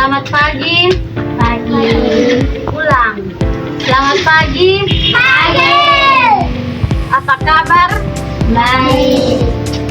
Selamat pagi. Pagi. Ulang. Selamat pagi. Pagi. Apa kabar? Baik.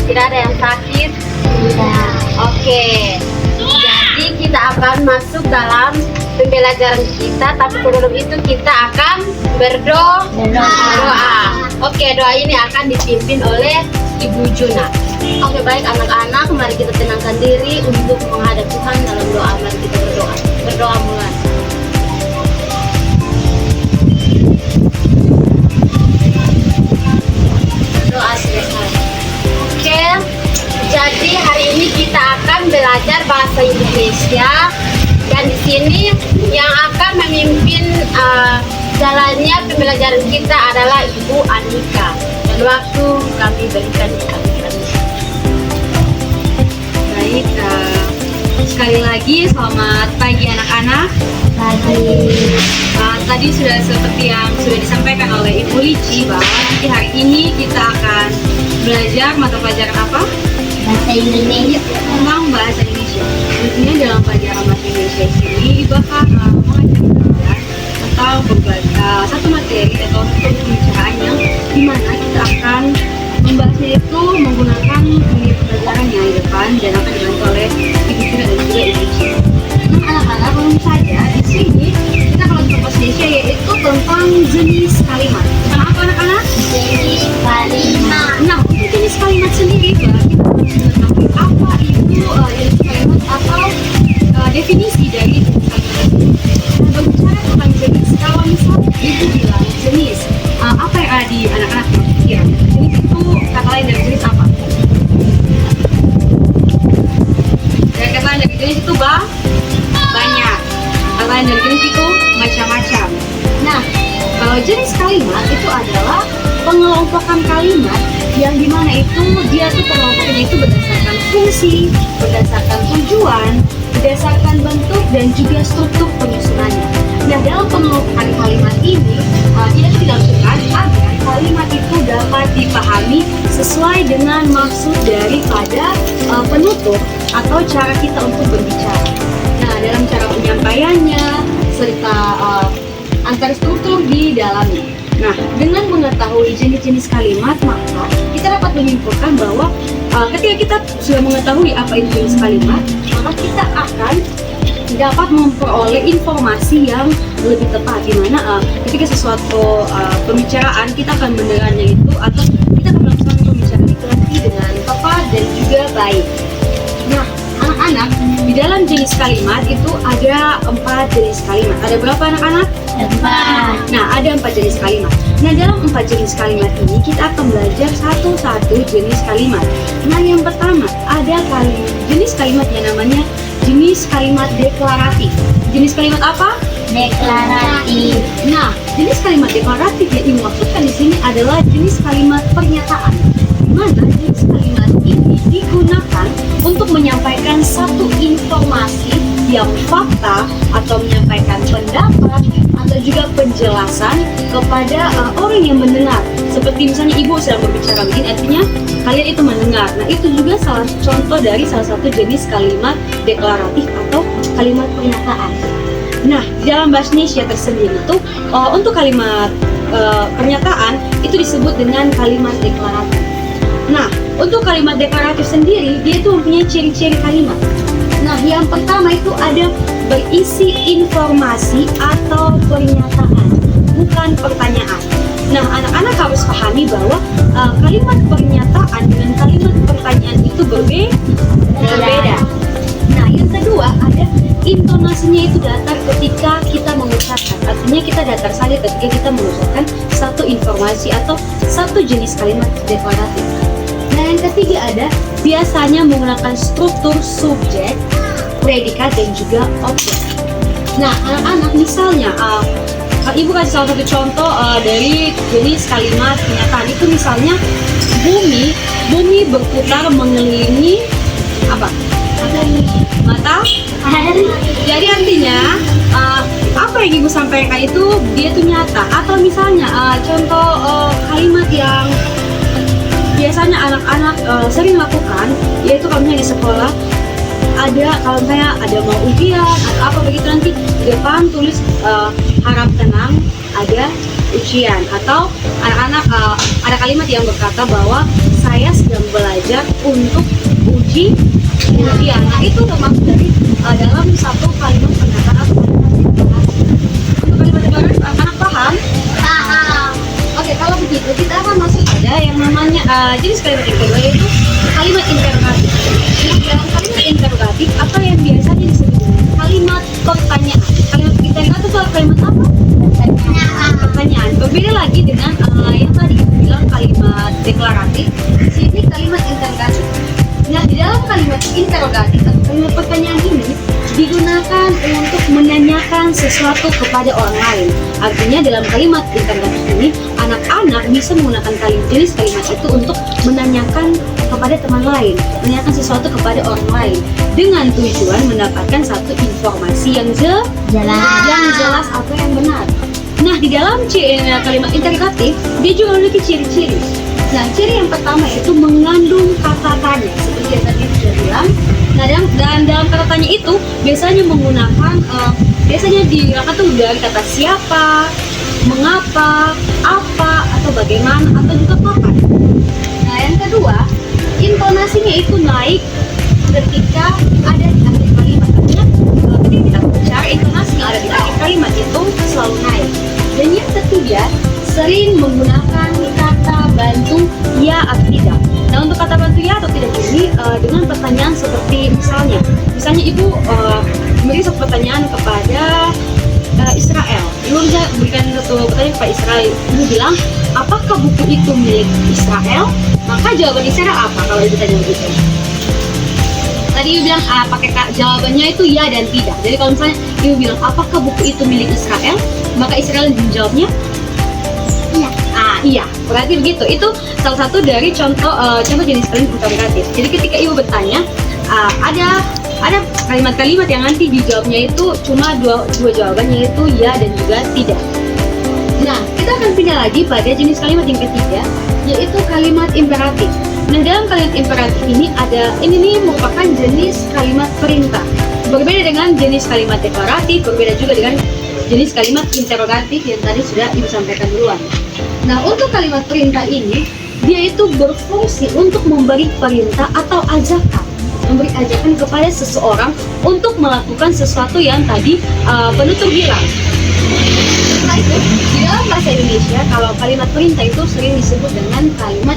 Tidak ada yang sakit? Tidak. Oke. Jadi kita akan masuk dalam pembelajaran kita, tapi sebelum itu kita akan berdoa. Oke, doa ini akan dipimpin oleh Ibu Juna. Oke, baik anak-anak, mari kita tenangkan diri untuk menghadap Tuhan dalam doa. Mari kita berdoa. Berdoa mulai. Doa selesai. Oke, jadi hari ini kita akan belajar bahasa Indonesia, dan di sini yang akan memimpin jalannya pembelajaran kita adalah Ibu Anika. Dan waktu kami berikan kepada kami. Baik, sekali lagi selamat pagi anak-anak. Pagi. Tadi sudah seperti yang sudah disampaikan oleh Ibu Lici bahwa nanti hari ini kita akan belajar mata pelajaran apa? Bahasa Indonesia. Tentang bahasa Indonesia. Tentunya dalam pelajaran bahasa Indonesia ini Ibu akan mengajak kita tentang satu materi atau satu pembicaraan yang dimana kita akan membahasnya itu menggunakan unit pelajaran yang di depan dan akan dibantu oleh Ibu Juna dan juga Ibu Lici. Anak-anak, belum saja di sini kita kalau untuk bahasa Indonesia yaitu tentang jenis kalimat. Tentang apa anak-anak? Jenis kalimat. Nah, untuk jenis kalimat sendiri kita harus mengetahui apa itu jenis kalimat atau definisi dari jenis kalimat. Nah, berbicara tentang jenis, kalau misalnya ibu bilang jenis, apa yang ada di anak-anak pikiran? Jenis itu kata lain dari jenis apa? Dan kata lain dari jenis itu banyak. Kata lain dari jenis itu macam-macam. Nah, kalau jenis kalimat itu adalah pengelompokan kalimat yang dimana itu dia tuh pengelompokannya itu berdasarkan fungsi, berdasarkan tujuan, berdasarkan bentuk dan juga struktur penyusunannya. Nah, dalam pengelompokan kalimat ini dia dilakukan agar kalimat itu dapat dipahami sesuai dengan maksud daripada penutur atau cara kita untuk berbicara. Nah, dalam cara penyampaiannya serta antar struktur di dalamnya. Nah, dengan mengetahui jenis-jenis kalimat, maka kita dapat menyimpulkan bahwa ketika kita sudah mengetahui apa itu jenis kalimat, maka kita akan dapat memperoleh informasi yang lebih tepat, di mana ketika sesuatu pembicaraan kita akan mendengarnya itu atau kita akan melakukan pembicaraan itu nanti dengan tepat dan juga baik. Nah, anak-anak, di dalam jenis kalimat itu ada 4 jenis kalimat. Ada berapa anak-anak? 4. Nah, ada 4 jenis kalimat. Nah, dalam 4 jenis kalimat ini kita akan belajar satu-satu jenis kalimat. Nah, yang pertama ada jenis kalimat yang namanya jenis kalimat deklaratif. Jenis kalimat apa? Deklaratif. Nah, jenis kalimat deklaratif yang dimaksudkan di sini adalah jenis kalimat pernyataan. Di mana jenis kalimat ini digunakan untuk menyampaikan satu informasi yang fakta atau menyampaikan pendapat atau juga penjelasan kepada orang yang mendengar. Seperti misalnya ibu sedang berbicara begini, artinya kalian itu mendengar. Nah, itu juga salah contoh dari salah satu jenis kalimat deklaratif atau kalimat pernyataan. Nah, di dalam bahasa Indonesia tersendiri itu untuk kalimat pernyataan itu disebut dengan kalimat deklaratif. Nah, untuk kalimat deklaratif sendiri dia itu mempunyai ciri-ciri kalimat. Nah, yang pertama itu ada berisi informasi atau pernyataan, bukan pertanyaan. Nah, anak-anak harus pahami bahwa kalimat pernyataan dengan kalimat pertanyaan itu berbeda. Nah, yang kedua ada intonasinya itu datar ketika kita mengucapkan. Artinya kita datar saja ketika kita mengucapkan satu informasi atau satu jenis kalimat deklaratif. Nah, yang ketiga ada biasanya menggunakan struktur subjek, predikat dan juga objek. Nah, anak-anak misalnya ibu kasih salah satu contoh dari jenis kalimat pernyataan itu misalnya bumi berputar mengelilingi apa? Matahari. Jadi artinya apa yang ibu sampaikan itu dia tuh nyata. Atau misalnya contoh kalimat yang biasanya anak-anak sering lakukan, yaitu kalau misalnya di sekolah ada kalau misalnya ada mau ujian atau apa begitu nanti di depan tulis harap tenang ada ujian, atau anak-anak ada kalimat yang berkata bahwa saya sedang belajar untuk ujian. Nah itu termasuk dari dalam satu kalimat pernyataan atau kalimat deklarasi. Untuk kalimat deklarasi anak-anak paham? Oke, kalau begitu kita akan masuk pada yang namanya jenis kalimat yang kedua, yaitu kalimat interrogatif. Nah, dalam kalimat interrogatif apa yang biasanya disebut dengan kalimat pertanyaan? Kalimat interrogatif itu kalimat apa? Pertanyaan. Berbeda lagi dengan yang tadi kita bilang kalimat deklaratif. Di sini kalimat interrogatif. Nah, di dalam kalimat interrogatif atau kalimat pertanyaan ini digunakan untuk menanyakan sesuatu kepada orang lain. Artinya dalam kalimat interrogatif ini anak-anak bisa menggunakan jenis kalimat itu untuk menanyakan kepada teman lain, menanyakan sesuatu kepada orang lain dengan tujuan mendapatkan satu informasi yang jelas atau yang benar. Nah, di dalam kalimat interrogatif dia juga memiliki ciri-ciri. Nah, ciri yang pertama itu mengandung kata tanya, seperti yang tadi sudah bilang. Nah, dan dalam kata tanya itu biasanya menggunakan biasanya digunakan tuh dari kata siapa, mengapa, apa, atau bagaimana, atau juga kapan. Nah, yang kedua, intonasinya itu naik ketika ada di akhir kalimat. Artinya ketika kita bicara, intonasi yang ada di akhir kalimat itu selalu naik. Dan yang ketiga, sering menggunakan kata bantu ya atau tidak. Nah, untuk kata bantu ya atau tidak ini dengan pertanyaan seperti misalnya ibu memberi satu pertanyaan kepada Israel. Ibu bisa berikan satu pertanyaan kepada Israel. Ibu bilang, apakah buku itu milik Israel? Maka jawaban Israel apa kalau ditanya begitu? Tadi ibu bilang pakai jawabannya itu ya dan tidak. Jadi kalau misalnya ibu bilang apakah buku itu milik Israel, maka Israel jawabnya Iya. Iya, berarti begitu. Itu salah satu dari contoh jenis kalimat interrogatif. Jadi ketika ibu bertanya, ada kalimat-kalimat yang nanti dijawabnya itu cuma dua jawaban, yaitu ya dan juga tidak. Nah, kita akan pindah lagi pada jenis kalimat yang ketiga, yaitu kalimat imperatif. Nah, dalam kalimat imperatif ini ini merupakan jenis kalimat perintah. Berbeda dengan jenis kalimat deklaratif, berbeda juga dengan jenis kalimat interrogatif yang tadi sudah ibu sampaikan duluan. Nah, untuk kalimat perintah ini, dia itu berfungsi untuk memberi perintah atau ajakan, memberi ajakan kepada seseorang untuk melakukan sesuatu yang tadi penutur bilang. Setelah itu, di dalam bahasa Indonesia, kalau kalimat perintah itu sering disebut dengan kalimat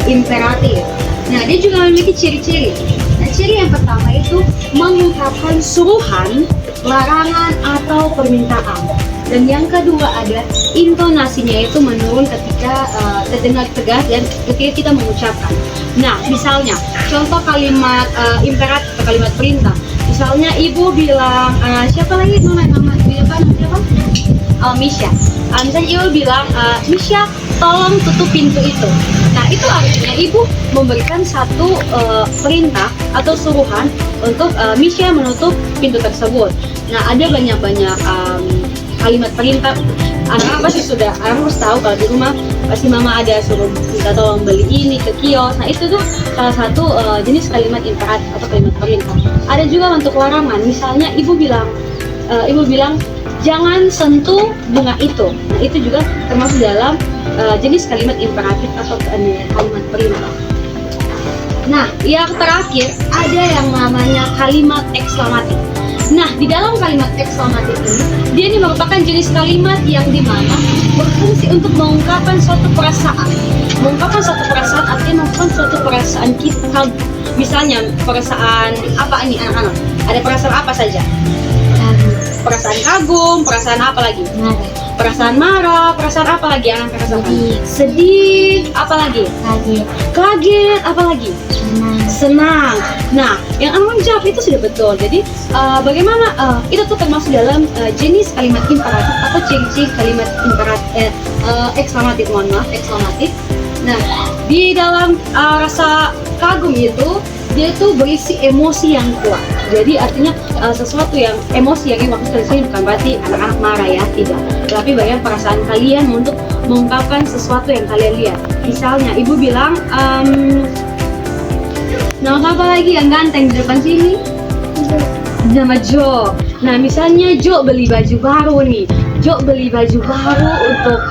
imperatif. Nah, dia juga memiliki ciri-ciri. Nah, ciri yang pertama itu mengungkapkan suruhan, larangan, atau permintaan. Dan yang kedua ada intonasinya itu menurun ketika terdengar tegas dan ketika kita mengucapkan. Nah, misalnya contoh kalimat imperatif atau kalimat perintah. Misalnya ibu bilang siapa lagi nama di depan siapa? Misha. Misalnya ibu bilang Misha, tolong tutup pintu itu. Nah, itu artinya ibu memberikan satu perintah atau suruhan untuk Misha menutup pintu tersebut. Nah, ada banyak-banyak kalimat perintah. Anak pasti harus tahu kalau di rumah pasti mama ada suruh minta tolong beli ini ke kios. Nah, itu tuh salah satu jenis kalimat imperatif atau kalimat perintah. Ada juga untuk larangan. Misalnya ibu bilang jangan sentuh bunga itu. Nah, itu juga termasuk dalam jenis kalimat imperatif atau kalimat perintah. Nah, yang terakhir ada yang namanya kalimat eksklamatif. Nah, di dalam kalimat eksklamatif ini, dia merupakan jenis kalimat yang dimana berfungsi untuk mengungkapkan suatu perasaan. Mengungkapkan suatu perasaan artinya mengungkapkan suatu perasaan kita. Misalnya, perasaan apa ini anak-anak? Ada perasaan apa saja? Perasaan kagum, perasaan apa lagi? Perasaan marah, perasaan apa lagi anak rasakan? Sedih, apa lagi? Kaget, apa lagi? Senang. Nah, yang anak jawab itu sudah betul. Jadi, bagaimana itu tuh termasuk dalam jenis kalimat imperatif atau ciri-ciri kalimat imperatif eksklamatif, eksklamatif. Nah, di dalam rasa kagum itu dia itu berisi emosi yang kuat. Jadi artinya sesuatu yang emosi yang dimaksud di sini bukan berarti anak-anak marah ya, tidak. Tapi bagian perasaan kalian untuk mengungkapkan sesuatu yang kalian lihat. Misalnya ibu bilang Nama siapa lagi yang ganteng di depan sini? Nama Jo. Nah, misalnya Jo beli baju baru nih. Jo beli baju baru untuk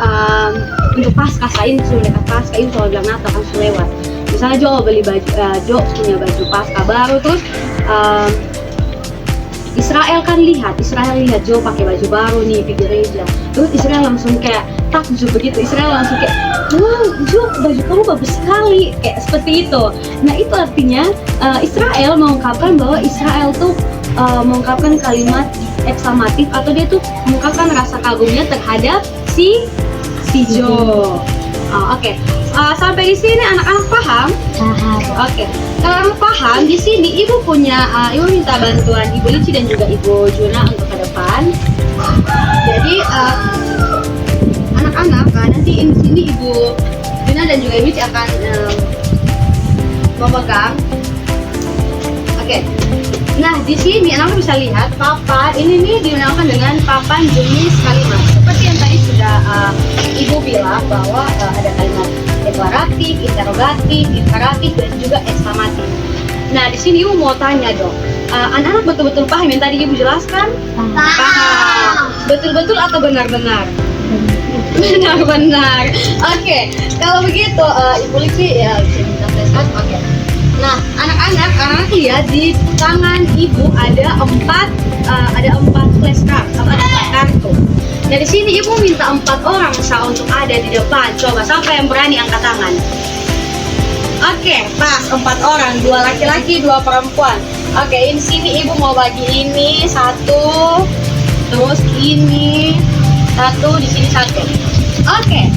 Paskah. Ini sudah dekat Paskah, ini soal bilang Natal kan sudah lewat. Misalnya Jo beli baju, Jo punya baju Paskah baru, terus Israel lihat Jo pakai baju baru nih di gereja. Terus Israel langsung kayak takjub begitu. Israel langsung kayak, wow, Jo baju kamu bagus sekali, kayak seperti itu. Nah, itu artinya Israel mengungkapkan bahwa Israel tuh mengungkapkan kalimat eksklamatif, atau dia tuh mengungkapkan rasa kagumnya terhadap si Jo. Oke. Sampai di sini anak-anak paham? Paham. Oke. Kalau paham, di sini ibu ibu minta bantuan Ibu Lici dan juga Ibu Juna untuk ke depan. Jadi anak-anak nanti di sini Ibu Juna dan juga Ibu Lici akan memegang. Oke. Nah, di sini anak bisa lihat papan ini nih dinamakan dengan papan jenis kalimat. Seperti yang tadi sudah Ibu bilang bahwa ada kalimat deklaratif, interrogatif, imperatif, dan juga eksklamatif. Nah, di sini Ibu mau tanya dong, anak-anak betul-betul paham yang tadi Ibu jelaskan? Paham. Betul-betul atau benar-benar? Benar-benar. Oke, kalau begitu Ibu Lici ya bisa minta flashcard. Oke. Nah, anak-anak lihat di tangan Ibu ada empat flashcard atau ada 4 kartu. Nah, di sini Ibu minta 4 orang untuk ada di depan. Coba siapa yang berani angkat tangan? Oke, pas 4 orang, 2 laki-laki, 2 perempuan. Oke, di sini Ibu mau bagi ini 1, terus ini 1, di sini 1. Oke,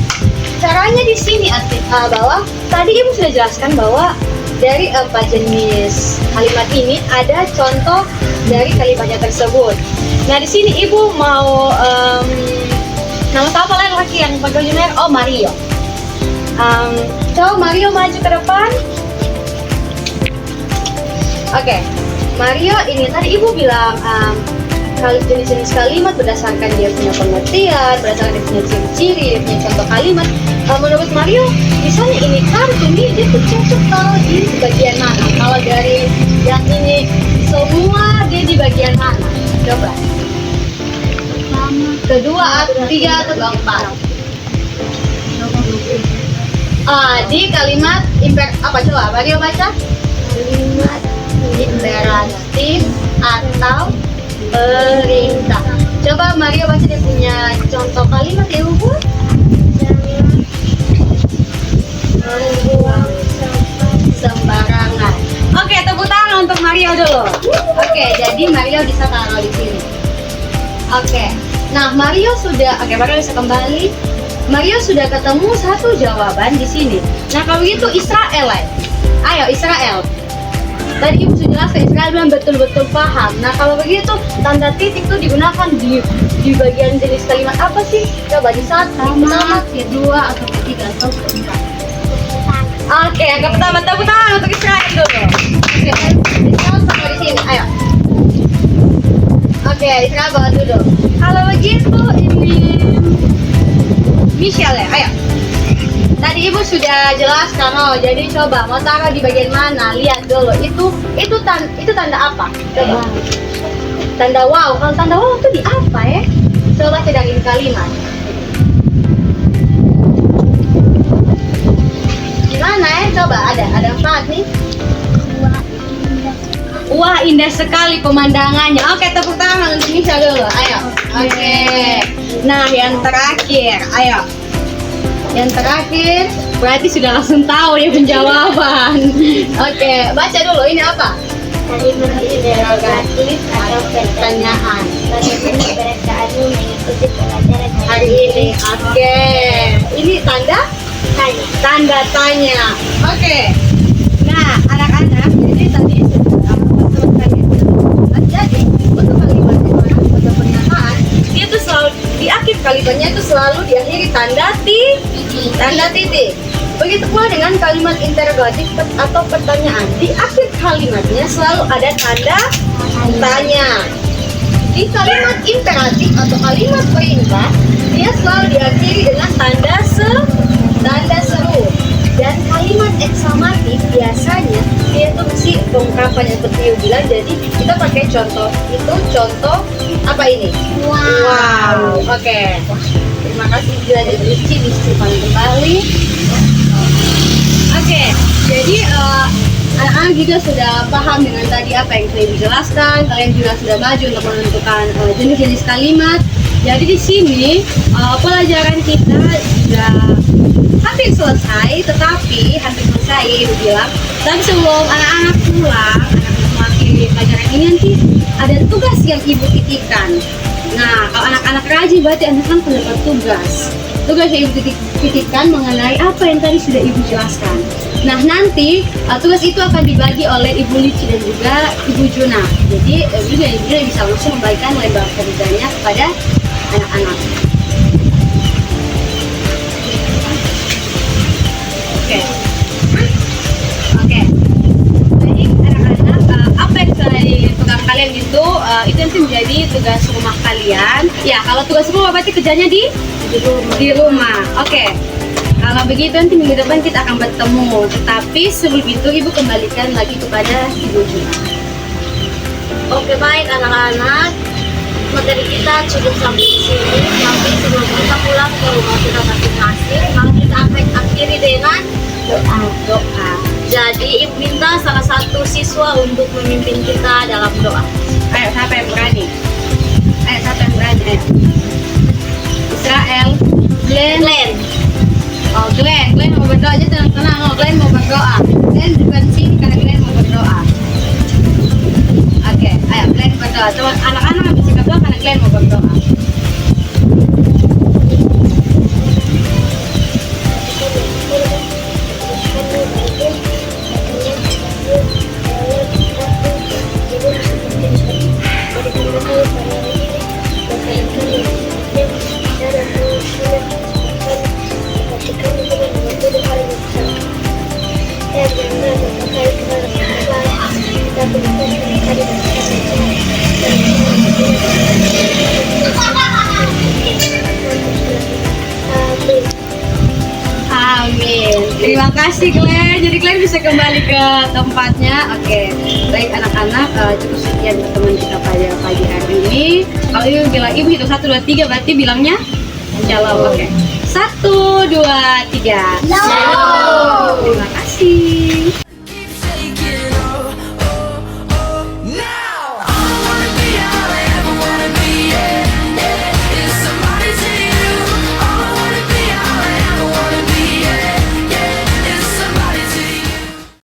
caranya di sini bahwa tadi Ibu sudah jelaskan bahwa dari 4 jenis kalimat ini ada contoh dari kalimatnya tersebut. Nah, di sini Ibu mau nama siapa laki yang pakai baju merah? Oh, Mario. Coba Mario maju ke depan. Oke, Mario ini tadi Ibu bilang jenis-jenis kalimat berdasarkan dia punya pengertian, berdasarkan dia punya ciri-ciri, dia punya contoh kalimat. Menurut Mario, misalnya ini kartu nih, dia tuh cocok kalau di bagian mana? Kalau dari yang ini semua dia di bagian mana? Coba. Kedua, ketiga, atau keempat? Di kalimat apa coba? Mario baca. Kalimat imperatif atau perintah. Coba Mario baca, dia punya contoh kalimat ya Bu. Membuang sembarangan. Oke, tepuk tangan untuk Mario dulu. Oke, jadi Mario bisa taruh di sini. Oke. Nah, Mario bisa kembali. Mario sudah ketemu satu jawaban di sini. Nah, kalau gitu Israel ayo Israel. Tadi Ibu sudah jelaskan, Israel bilang betul-betul paham. Nah, kalau begitu tanda titik itu digunakan di bagian jenis kalimat apa sih? Coba di pertama, kedua, atau ketiga, atau keempat. Oke, yang pertama tepuk tangan untuk Israel dulu. Oke, Israel sama di sini, ayo. Oke, Israel bawa dulu. Kalau begitu ini Michelle ya, ayo. Tadi Ibu sudah jelaskan, jadi coba mau taruh di bagian mana? Lihat dulu. Itu tanda apa? Coba. Tanda wow. Kalau tanda wow itu di apa ya? Coba cedangin kalimat. Gimana ya? Coba ada 4 nih. Wah, indah sekali pemandangannya. Oke, tepuk tangan untuk Misha dulu. Ayo. Oke. Nah, yang terakhir, ayo. Yang terakhir, berarti sudah langsung tahu ya penjawaban. Oke, baca dulu. Ini apa? Kalimat interrogatif atau pertanyaan. Bagaimana bacaanmu mengikuti pelajaran Hari ini. Oke. Ini tanda? Tanda tanya. Oke. Nah, anak-anak, jadi tadi jadi untuk kalimat untuk pernyataan, dia tuh selalu di akhir kalimatnya itu selalu diakhiri tanda titik. Begitu pula dengan kalimat interrogatif atau pertanyaan, di akhir kalimatnya selalu ada tanda tanya. Di kalimat imperatif atau kalimat perintah, dia selalu diakhiri dengan tanda seru. Dan Dan kalimat eksklamatif biasanya dia tuh mesti ungkapan yang seperti Ibu bilang. Jadi kita pakai contoh itu, contoh apa ini? Wow. Oke. Terima kasih juga dari Luci disimpan kembali. Oke. Jadi anak-anak juga sudah paham dengan tadi apa yang saya jelaskan. Kalian juga sudah maju untuk menentukan jenis-jenis kalimat. Jadi di sini pelajaran kita sudah hampir selesai, tetapi hampir selesai Ibu bilang. Tapi sebelum anak-anak pulang, anak-anak mengakhiri pelajaran ini nanti ada tugas yang Ibu titipkan. Nah, kalau anak-anak rajin berarti anak-anak mendapat tugas. Tugas yang Ibu titipkan mengenai apa yang tadi sudah Ibu jelaskan. Nah, nanti tugas itu akan dibagi oleh Ibu Lici dan juga Ibu Juna. Jadi, Ibu Juna bisa langsung membagikan lembar kerjanya kepada anak-anak. Oke. Jadi anak-anak, apa yang saya pegang kalian itu nanti menjadi tugas rumah kalian. Ya, kalau tugas rumah berarti kerjanya di rumah. Oke. Kalau begitu nanti minggu depan kita akan bertemu. Tetapi sebelum itu Ibu kembalikan lagi kepada Ibu Juna. Oke, baik anak-anak. Materi kita cukup sampai di sini. Tapi sebelum kita pulang ke rumah kita masing-masing, maka kita akan akhiri dengan doa. Jadi Ibu minta salah satu siswa untuk memimpin kita dalam doa. Ayo, siapa yang berani? Ayo. Israel, Glenn. Oh, Glenn mau berdoa aja, tenang. Oh, Glenn mau berdoa. Glenn bukan sini karena Glenn mau berdoa. Oke, ayo Glenn berdoa. Coba anak-anak bisa berdoa karena Glenn mau berdoa. Amin. Terima kasih Glenn. Jadi Glenn bisa kembali ke tempatnya. Oke. Baik anak-anak, cukup sekian pertemuan kita pada pagi hari ini. Kalau Ibu bilang Ibu hitung 1, 2, 3 berarti bilangnya Shalom. Oke. 1, 2, 3. Shalom. Terima kasih.